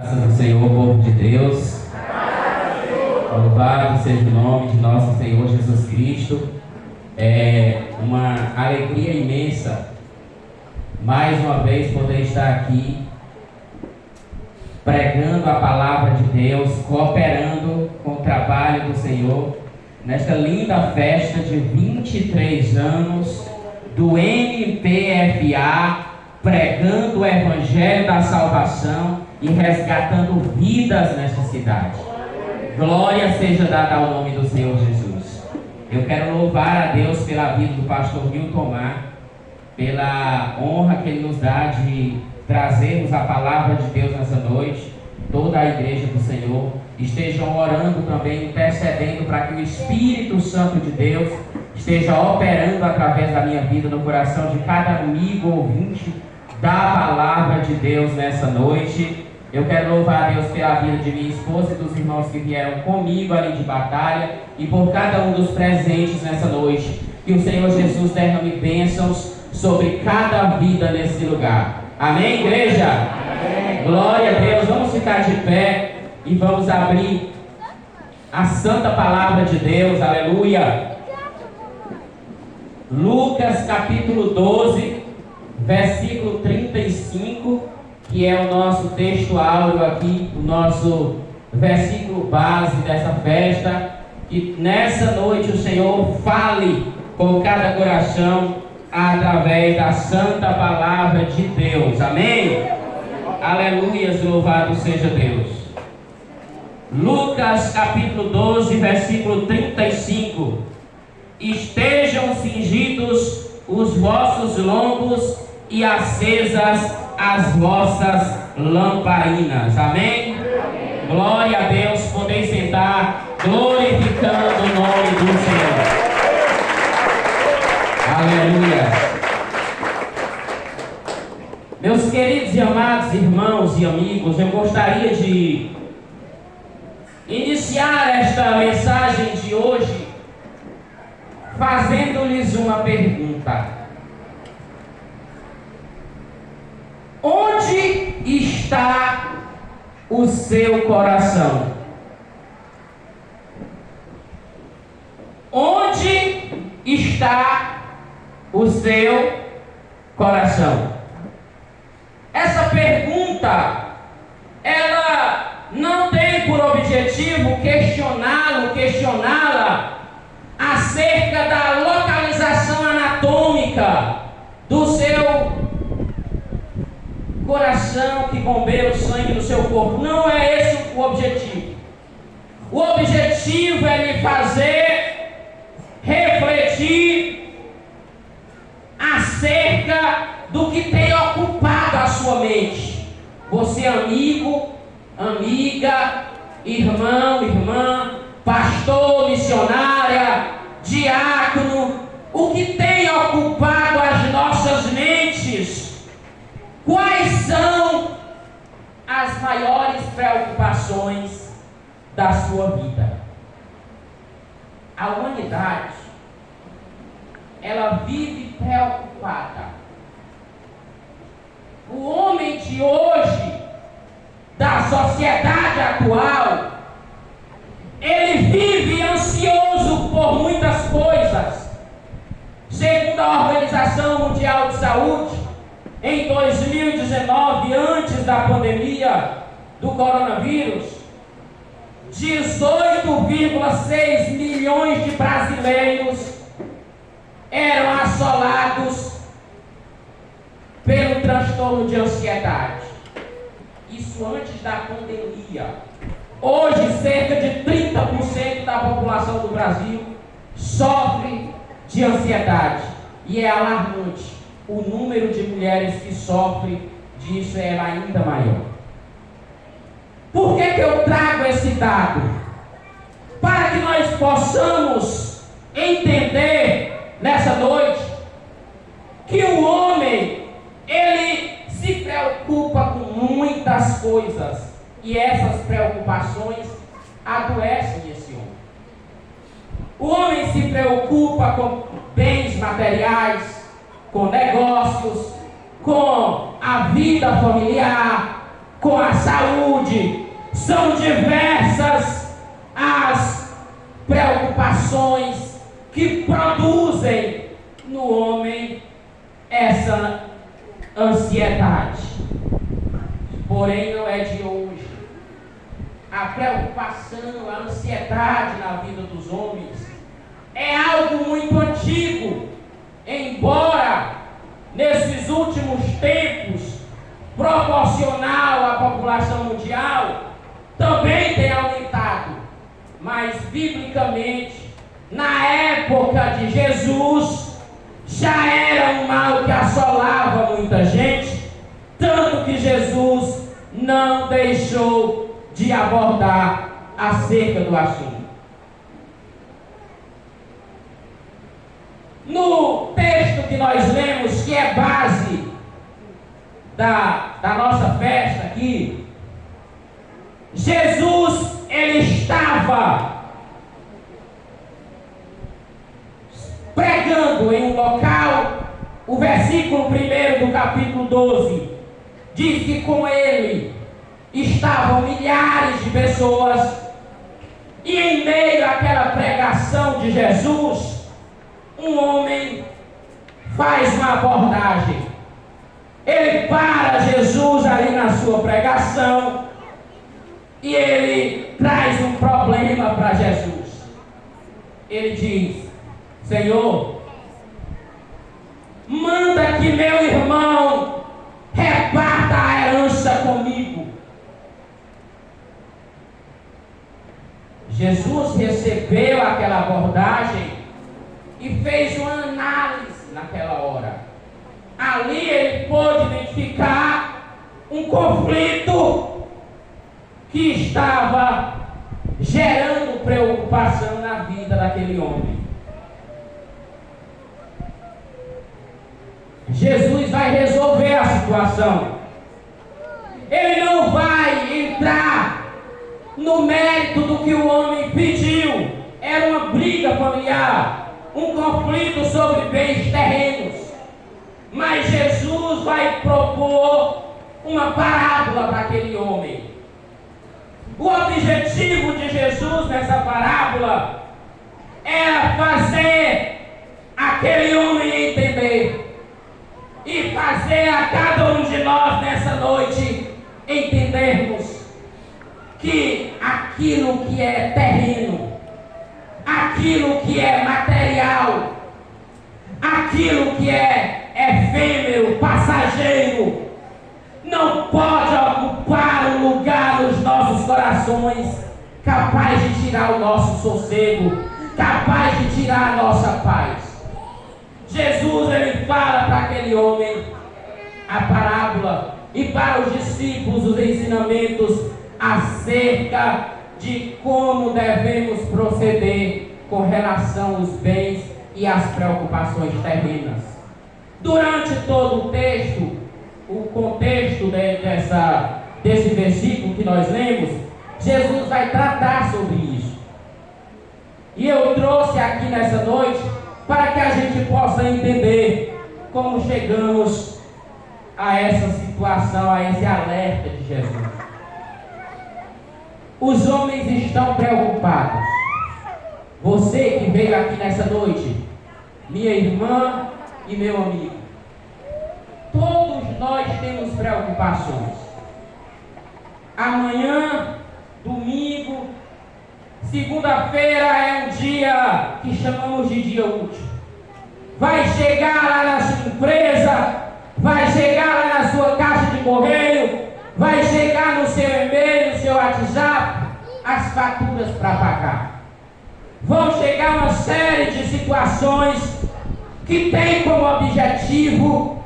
Graças ao Senhor, povo de Deus. Louvado seja o nome de nosso Senhor Jesus Cristo. É uma alegria imensa, mais uma vez, poder estar aqui, pregando a palavra de Deus, cooperando com o trabalho do Senhor, nesta linda festa de 23 anos do MPFA, pregando o Evangelho da Salvação e resgatando vidas nesta cidade. Glória seja dada ao nome do Senhor Jesus. Eu quero louvar a Deus pela vida do pastor Nilton Mar, pela honra que ele nos dá de trazermos a palavra de Deus nessa noite. Toda a igreja do Senhor estejam orando também, intercedendo para que o Espírito Santo de Deus esteja operando através da minha vida no coração de cada amigo ouvinte da palavra de Deus nessa noite. Eu quero louvar a Deus pela vida de minha esposa e dos irmãos que vieram comigo ali de batalha e por cada um dos presentes nessa noite. Que o Senhor Jesus derrame bênçãos sobre cada vida nesse lugar. Amém, igreja? Amém. Glória a Deus. Vamos ficar de pé e vamos abrir a santa palavra de Deus. Aleluia. Lucas capítulo 12, versículo 35, que é o nosso texto áureo aqui, o nosso versículo base dessa festa. Que nessa noite o Senhor fale com cada coração através da santa palavra de Deus. Amém? Aleluias, louvado seja Deus. Lucas capítulo 12, versículo 35. Estejam cingidos os vossos lombos e acesas as vossas lamparinas. Amém? Glória a Deus. Podem sentar, glorificando o nome do Senhor. Aleluia. Meus queridos e amados irmãos e amigos, eu gostaria de iniciar esta mensagem de hoje fazendo-lhes uma pergunta: onde está o seu coração? Onde está o seu coração? Essa pergunta, ela não tem por objetivo questioná-la acerca da localização anatômica do seu coração que bombeia o sangue no seu corpo. Não é esse o objetivo. O objetivo é lhe fazer refletir acerca do que tem ocupado a sua mente. Você, amigo, amiga, irmão, irmã, pastor, missionária, diácono, o que tem ocupado as nossas mentes? Quais são as maiores preocupações da sua vida? A humanidade, ela vive preocupada. O homem de hoje, da sociedade atual, ele vive ansioso por muitas coisas. Segundo a Organização Mundial de Saúde, em 2019, antes da pandemia do coronavírus, 18,6 milhões de brasileiros eram assolados pelo transtorno de ansiedade. Isso antes da pandemia. Hoje, cerca de 30% da população do Brasil sofre de ansiedade. E é alarmante. O número de mulheres que sofrem disso é ainda maior. Por que eu trago esse dado? Para que nós possamos entender nessa noite que o homem, ele se preocupa com muitas coisas e essas preocupações adoecem esse homem. O homem se preocupa com bens materiais, com negócios, com a vida familiar, com a saúde. São diversas as preocupações que produzem no homem essa ansiedade. Porém, não é de hoje. A preocupação, a ansiedade na vida dos homens é algo muito antigo, embora nesses últimos tempos, proporcional à população mundial, também tenha aumentado. Mas, biblicamente, na época de Jesus, já era um mal que assolava muita gente, tanto que Jesus não deixou de abordar acerca do assunto. No texto que nós lemos, que é base da nossa festa aqui, Jesus, ele estava pregando em um local. O versículo 1 do capítulo 12 diz que com ele estavam milhares de pessoas, e em meio àquela pregação de Jesus, um homem faz uma abordagem. Ele para Jesus ali na sua pregação e ele traz um problema para Jesus. Ele diz: Senhor, manda que meu irmão reparta a herança comigo. Jesus recebeu aquela abordagem e fez uma análise naquela hora. Ali ele pôde identificar um conflito que estava gerando preocupação na vida daquele homem. Jesus vai resolver a situação. Ele não vai entrar no mérito do que o homem pediu. Era uma briga familiar, um conflito sobre bens terrenos. Mas Jesus vai propor uma parábola para aquele homem. O objetivo de Jesus nessa parábola era fazer aquele homem entender e fazer a cada um de nós nessa noite entendermos que aquilo que é terreno, aquilo que é material, aquilo que é efêmero, passageiro, não pode ocupar um lugar nos nossos corações capaz de tirar o nosso sossego, capaz de tirar a nossa paz. Jesus, ele fala para aquele homem a parábola e para os discípulos os ensinamentos acerca de como devemos proceder com relação aos bens e às preocupações terrenas. Durante todo o texto, o contexto desse versículo que nós lemos, Jesus vai tratar sobre isso. E eu trouxe aqui nessa noite para que a gente possa entender como chegamos a essa situação, a esse alerta de Jesus. Os homens estão preocupados. Você que veio aqui nessa noite, minha irmã e meu amigo, todos nós temos preocupações. Amanhã, domingo, segunda-feira é um dia que chamamos de dia útil. Vai chegar lá na sua empresa, vai chegar lá na sua caixa de correio, vai chegar no seu e-mail, no seu WhatsApp, as faturas para pagar. Vão chegar uma série de situações que tem como objetivo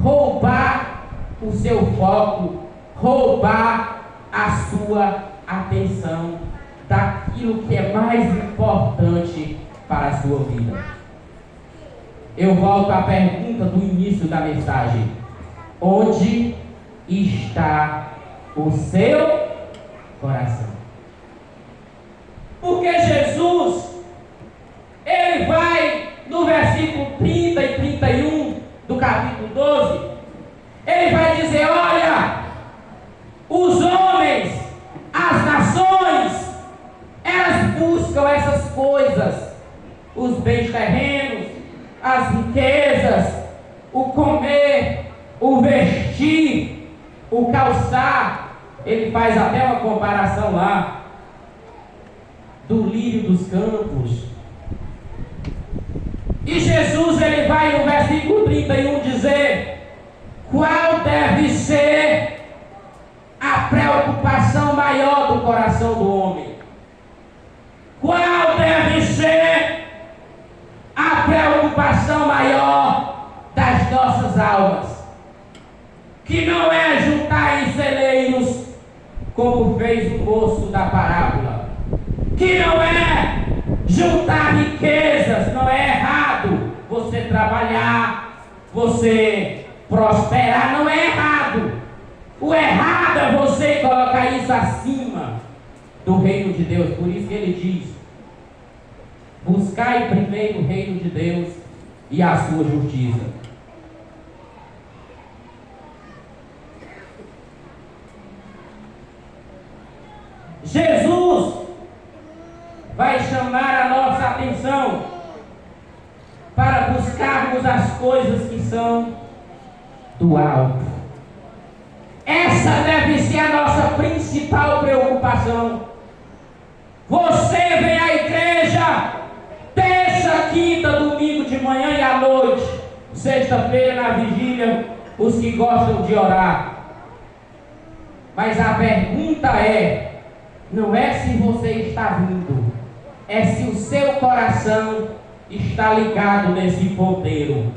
roubar o seu foco, roubar a sua atenção daquilo que é mais importante para a sua vida. Eu volto à pergunta do início da mensagem: onde está o seu coração? Porque Jesus, ele vai no versículo 30 e 31 do capítulo 12, ele vai dizer: olha, Ele faz até uma comparação lá do lírio dos campos. E Jesus, ele vai no versículo 31 dizer qual deve ser a preocupação maior do coração do homem. Qual deve ser a preocupação maior das nossas almas? Que não é juntar em celeiros, como fez o moço da parábola. Que não é juntar riquezas. Não é errado você trabalhar, você prosperar. Não é errado. O errado é você colocar isso acima do reino de Deus. Por isso que ele diz: buscai primeiro o reino de Deus e a sua justiça. Jesus vai chamar a nossa atenção para buscarmos as coisas que são do alto. Essa deve ser a nossa principal preocupação. Você vem à igreja terça, quinta, domingo de manhã e à noite, sexta-feira na vigília, os que gostam de orar. Mas a pergunta não é se você está vindo, é se o seu coração está ligado nesse ponteiro.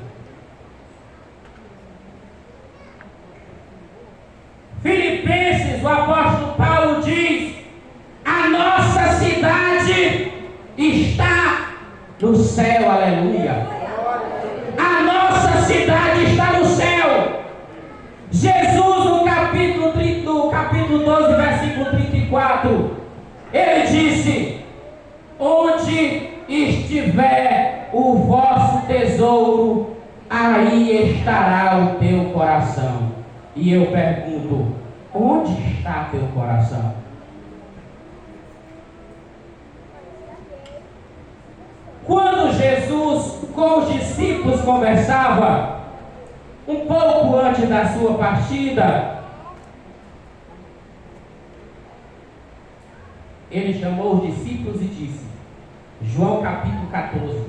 Filipenses, o apóstolo Paulo diz: a nossa cidade está no céu, aleluia. A nossa cidade está no céu. Jesus, no capítulo 12, versículo 34, ele disse: onde estiver o vosso tesouro, aí estará o teu coração. E eu pergunto: onde está teu coração? Quando Jesus com os discípulos conversava, um pouco antes da sua partida, ele chamou os discípulos e disse, João capítulo 14: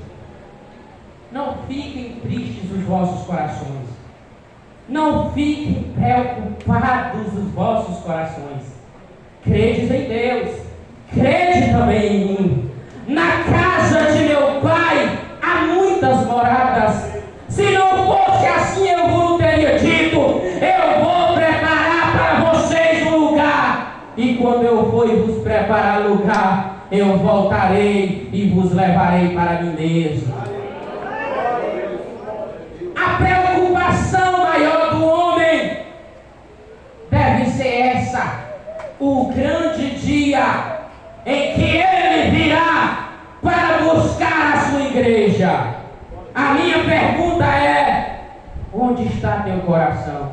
não fiquem tristes os vossos corações, não fiquem preocupados os vossos corações. Credes em Deus, crede também em mim. Na casa de meu pai há muitas moradas. Se não fosse assim, eu vos teria dito: eu vou preparar para vocês um lugar. E quando eu for e vos preparar lugar, eu voltarei e vos levarei para mim mesmo. A preocupação maior do homem deve ser essa: o grande dia em que ele virá para buscar a sua igreja. A minha pergunta é: onde está teu coração?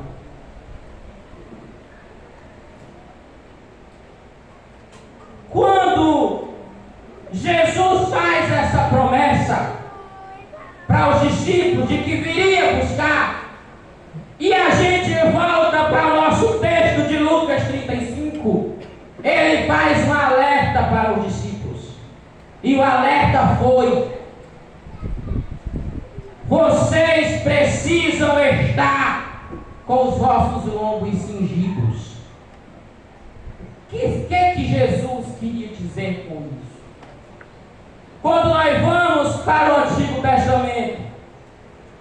Quando Jesus faz essa promessa para os discípulos de que viria buscar, e a gente volta para o nosso texto de Lucas 35, ele faz um alerta para os discípulos. E o alerta foi: vocês precisam estar com os vossos lombos cingidos. O que Jesus queria dizer com isso? Quando nós vamos para o Antigo Testamento,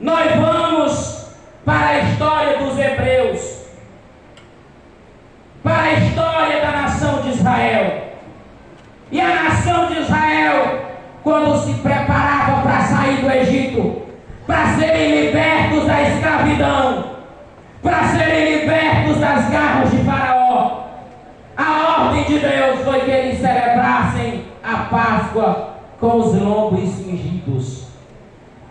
nós vamos para a história dos hebreus, para a história da nação de Israel. E a nação de Israel, quando se preparava para sair do Egito, para serem libertos da escravidão, para serem libertos das garras de Faraó, a ordem de Deus foi que eles celebrassem a Páscoa com os lombos cingidos.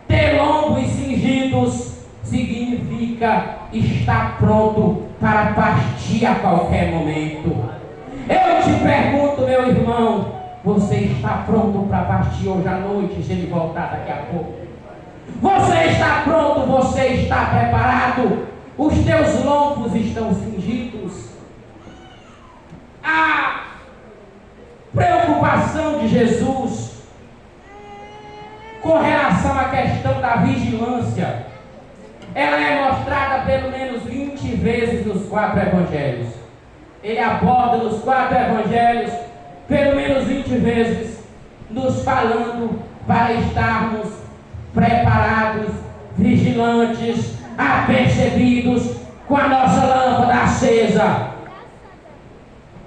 Ter lombos cingidos significa estar pronto para partir a qualquer momento. Eu te pergunto, meu irmão, você está pronto para partir hoje à noite, se ele voltar daqui a pouco? Você está pronto? Você está preparado? Os teus lombos estão cingidos? preocupação de Jesus com relação à questão da vigilância, ela é mostrada pelo menos 20 vezes nos 4 evangelhos. Ele aborda nos 4 evangelhos pelo menos 20 vezes, nos falando para estarmos preparados, vigilantes, apercebidos, com a nossa lâmpada acesa.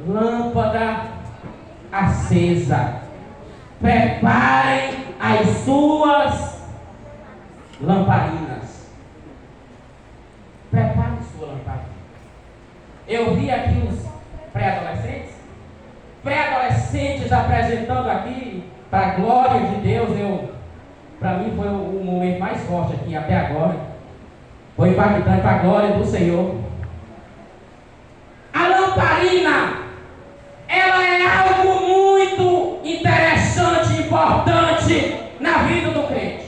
Lâmpada acesa. Preparem as suas lamparinas. Prepare sua lamparina. Eu vi aqui os pré-adolescentes apresentando aqui, para a glória de Deus. Para mim foi o momento mais forte aqui até agora. Foi impactante para a glória do Senhor. A lamparina, ela é algo muito interessante e importante na vida do crente.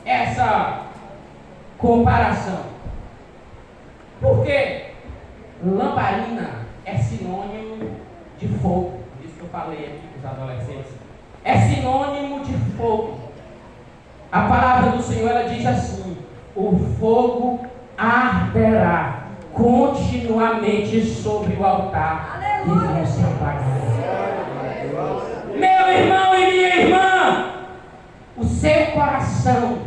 Essa comparação. Porque lamparina é sinônimo de fogo. Isso que eu falei aqui com os adolescentes. É sinônimo de fogo. A palavra do Senhor, ela diz assim: o fogo arderá continuamente sobre o altar e não se apagará. Meu irmão e minha irmã, o seu coração,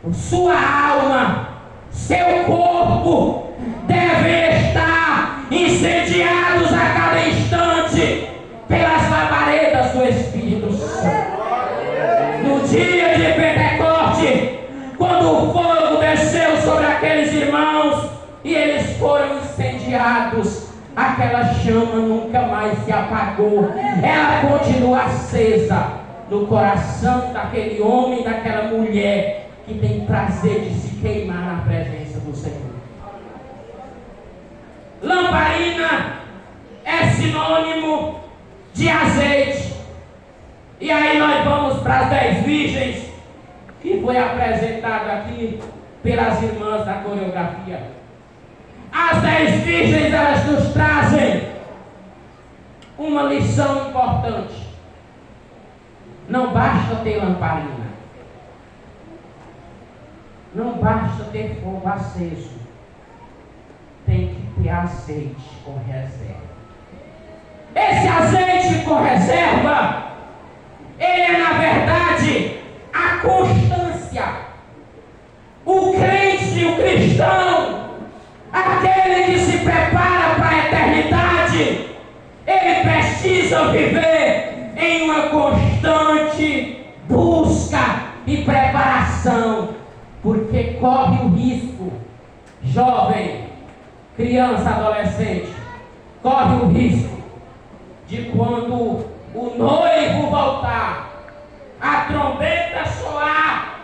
a sua alma, seu corpo devem estar incendiados a cada instante pelas labaredas do Espírito Santo. No dia de Pentecoste, quando o fogo desceu sobre aqueles irmãos e eles foram incendiados, aquela chama nunca mais se apagou. Ela continua acesa no coração daquele homem e daquela mulher que tem prazer de se queimar na presença do Senhor. Lamparina é sinônimo de azeite. E aí nós vamos para as 10 virgens que foi apresentado aqui pelas irmãs da coreografia. As 10 virgens, elas nos trazem uma lição importante. Não basta ter lamparina, não basta ter fogo aceso, tem que ter azeite com reserva. Esse azeite com reserva, ele é na verdade a constância. O crente, o cristão, aquele que se prepara para a eternidade, ele precisa viver em uma constante busca e preparação, porque corre o risco, jovem, criança, adolescente, corre o risco de, quando o noivo voltar, a trombeta soar,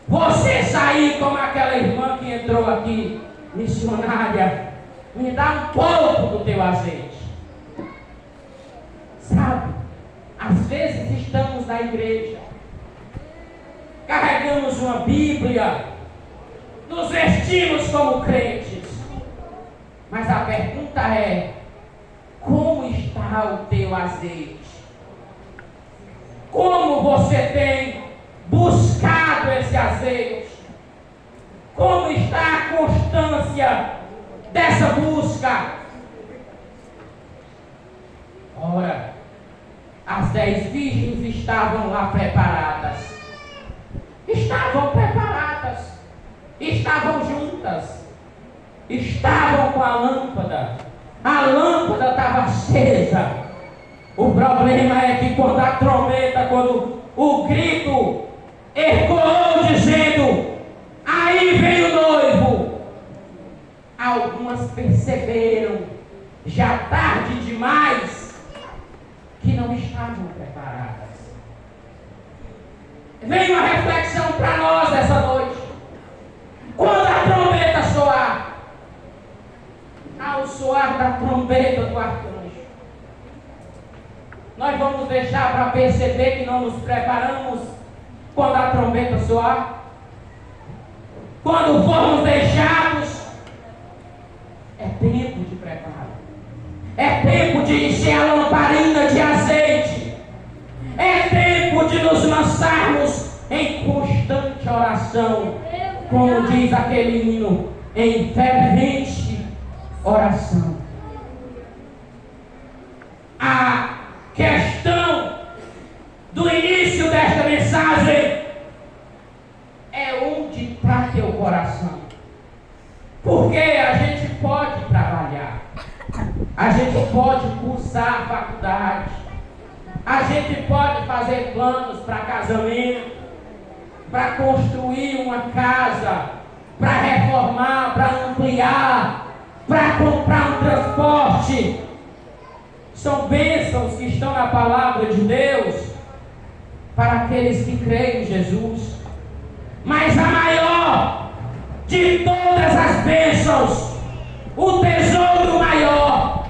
você sair como aquela irmã que entrou aqui, missionária, me dá um pouco do teu azeite. Sabe, às vezes estamos na igreja, carregamos uma Bíblia, nos vestimos como crentes, mas a pergunta é: como está o teu azeite? Como você tem buscado esse azeite? Como está a constância dessa busca? Ora, as 10 virgens estavam lá preparadas. Estavam preparadas. Estavam juntas. Estavam com a lâmpada. A lâmpada estava acesa. O problema é que quando a trombeta, quando o grito ecoou dizendo: aí vem o noivo, algumas perceberam, já tarde demais, que não estavam preparadas. Vem uma reflexão para nós essa noite. Quando a trombeta soar, ao soar da trombeta do arcanjo, nós vamos deixar para perceber que não nos preparamos quando a trombeta soar? Quando formos deixados, é tempo de preparo. É tempo de encher a lamparina de azeite. de nos lançarmos em constante oração, como diz aquele hino, em fervente oração. A questão do início desta mensagem é onde está teu coração. Porque a gente pode trabalhar, a gente pode cursar a faculdade, a gente pode fazer planos para casamento, para construir uma casa, para reformar, para ampliar, para comprar um transporte. São bênçãos que estão na palavra de Deus para aqueles que creem em Jesus. Mas a maior de todas as bênçãos, o tesouro maior,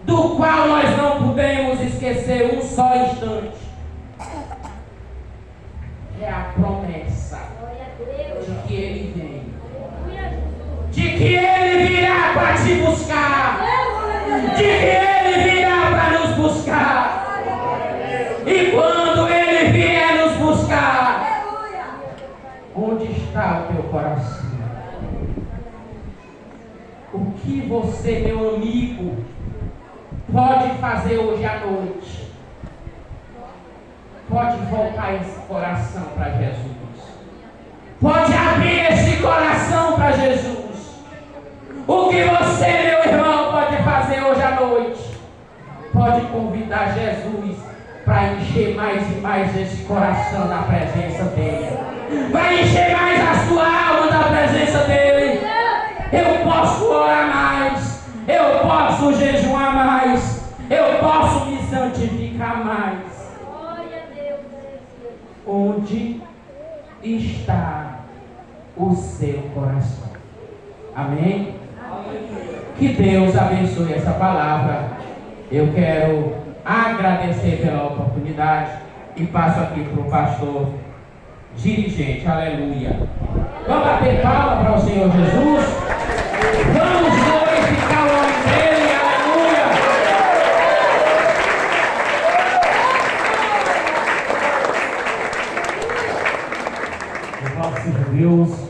do qual nós não podemos esquecer um só instante, é a promessa de que Ele vem, de que Ele virá para te buscar, de que Ele virá para nos buscar. E quando Ele vier nos buscar, onde está o teu coração? O que você, meu amigo, pode fazer hoje à noite? Pode voltar esse coração para Jesus. Pode abrir esse coração para Jesus. O que você, meu irmão, pode fazer hoje à noite? Pode convidar Jesus para encher mais e mais esse coração da presença dele. Vai encher mais a sua alma da presença dele. Eu posso orar mais, eu posso jejuar mais, eu posso me santificar mais. Onde está o seu coração? Amém? Que Deus abençoe essa palavra. Eu quero agradecer pela oportunidade e passo aqui para o pastor dirigente. Aleluia. Vamos bater palma para o Senhor Jesus. Vamos glorificar o nome dele. Aleluia. Louvado seja Deus.